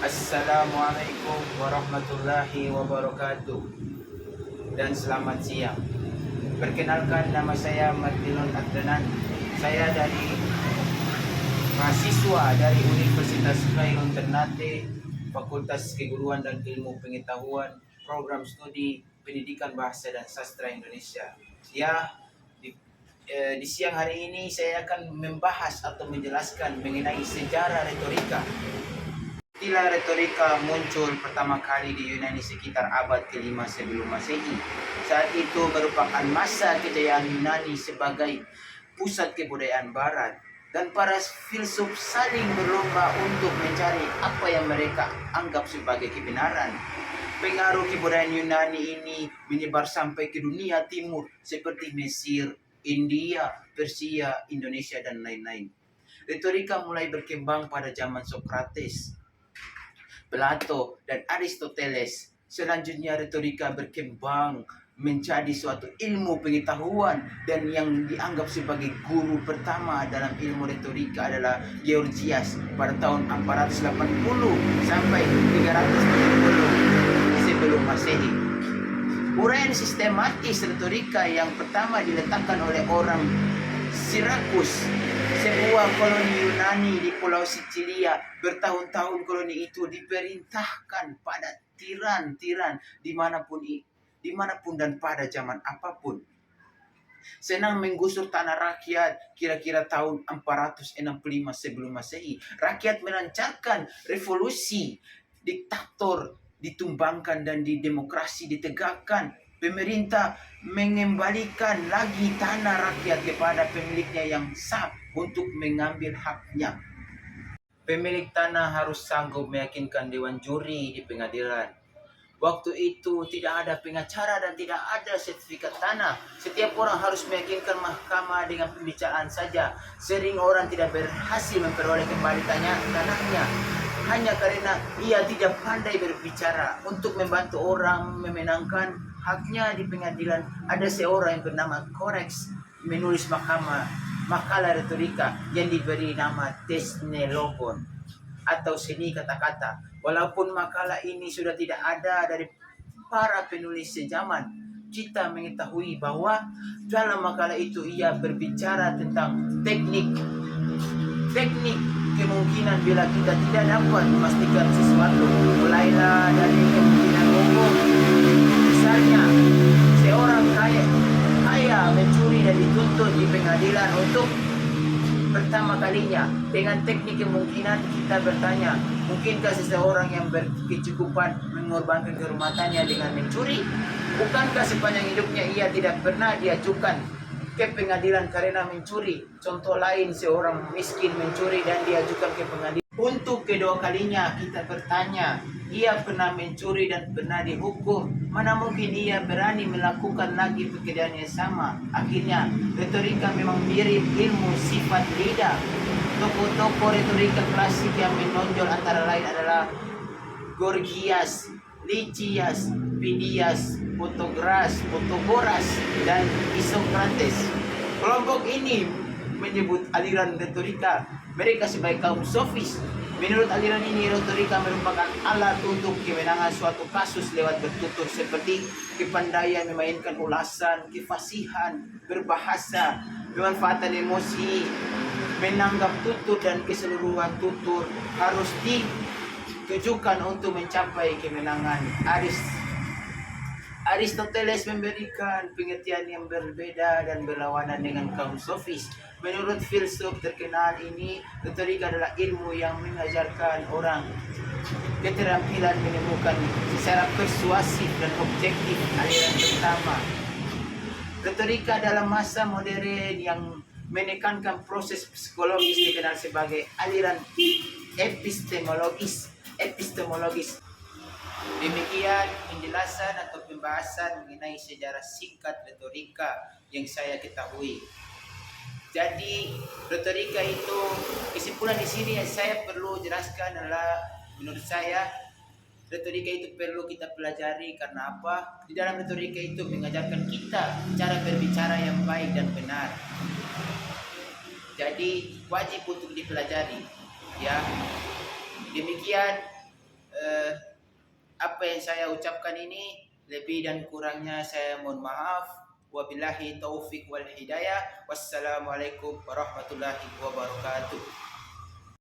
Assalamualaikum warahmatullahi wabarakatuh dan selamat siang. Perkenalkan, nama saya Martinun Adnan. Saya dari mahasiswa dari Universitas Khairul Ternate, Fakultas Keguruan dan Ilmu Pengetahuan, Program Studi Pendidikan Bahasa dan Sastra Indonesia. Di siang hari ini saya akan membahas atau menjelaskan mengenai sejarah retorika. Istilah retorika muncul pertama kali di Yunani sekitar abad ke-5 sebelum Masehi. Saat itu merupakan masa kejayaan Yunani sebagai pusat kebudayaan barat, dan para filsuf saling berlomba untuk mencari apa yang mereka anggap sebagai kebenaran. Pengaruh kebudayaan Yunani ini menyebar sampai ke dunia timur seperti Mesir, India, Persia, Indonesia, dan lain-lain. Retorika mulai berkembang pada zaman Socrates, Plato, dan Aristoteles. Selanjutnya retorika berkembang menjadi suatu ilmu pengetahuan, dan yang dianggap sebagai guru pertama dalam ilmu retorika adalah Georgias pada tahun 480 sampai 370 sebelum Masehi. Uraian sistematis retorika yang pertama diletakkan oleh orang Sirakus, sebuah koloni Yunani di Pulau Sicilia. Bertahun-tahun koloni itu diperintahkan pada tiran-tiran dimanapun dan pada zaman apapun. Senang menggusur tanah rakyat. Kira-kira tahun 465 sebelum Masehi, rakyat melancarkan revolusi, diktator ditumbangkan dan demokrasi ditegakkan. Pemerintah mengembalikan lagi tanah rakyat kepada pemiliknya yang sah untuk mengambil haknya. Pemilik tanah harus sanggup meyakinkan dewan juri di pengadilan. Waktu itu tidak ada pengacara dan tidak ada sertifikat tanah. Setiap orang harus meyakinkan mahkamah dengan pembicaraan saja. Sering orang tidak berhasil memperoleh kembali tanahnya hanya karena ia tidak pandai berbicara. Untuk membantu orang memenangkan haknya di pengadilan, ada seorang yang bernama Korex menulis makalah retorika yang diberi nama Tesnelogon atau seni kata-kata. Walaupun makalah ini sudah tidak ada dari para penulis sejaman, kita mengetahui bahwa dalam makalah itu ia berbicara tentang teknik kemungkinan bila kita tidak dapat memastikan sesuatu. Mulailah dari kemungkinan umum. Misalnya, seorang kaya mencuri dan dituntut di pengadilan untuk pertama kalinya. Dengan teknik kemungkinan kita bertanya, mungkinkah seseorang yang berkecukupan mengorbankan kehormatannya dengan mencuri? Bukankah sepanjang hidupnya ia tidak pernah diajukan ke pengadilan karena mencuri? Contoh lain, seorang miskin mencuri dan diajukan ke pengadilan. Untuk kedua kalinya kita bertanya, ia pernah mencuri dan pernah dihukum. Mana mungkin ia berani melakukan lagi pekerjaan yang sama? Akhirnya, retorika memang mirip ilmu sifat lidah. Tokoh-tokoh retorika klasik yang menonjol antara lain adalah Gorgias, Lysias, Phidias, Protagoras, dan Isokrates. Kelompok ini menyebut aliran retorika mereka sebagai kaum sofis. Menurut aliran ini, retorika merupakan alat untuk kemenangan suatu kasus lewat bertutur, seperti kepandaian memainkan ulasan, kefasihan berbahasa, pemanfaatan emosi, menanggap tutur, dan keseluruhan tutur harus ditujukan untuk mencapai kemenangan. Aristoteles memberikan pengertian yang berbeda dan berlawanan dengan kaum sofis. Menurut filsuf terkenal ini, retorika adalah ilmu yang mengajarkan orang keterampilan menemukan secara persuasif dan objektif aliran pertama. Retorika dalam masa modern yang menekankan proses psikologis dikenal sebagai aliran epistemologis. Demikian penjelasan atau pembahasan mengenai sejarah singkat retorika yang saya ketahui. Jadi retorika itu, kesimpulan di sini yang saya perlu jelaskan adalah, menurut saya retorika itu perlu kita pelajari. Karena apa? Di dalam retorika itu mengajarkan kita cara berbicara yang baik dan benar. Jadi wajib untuk dipelajari. Ya, demikian apa yang saya ucapkan ini, lebih dan kurangnya saya mohon maaf. Wabillahi taufik wal hidayah. Wassalamualaikum warahmatullahi wabarakatuh.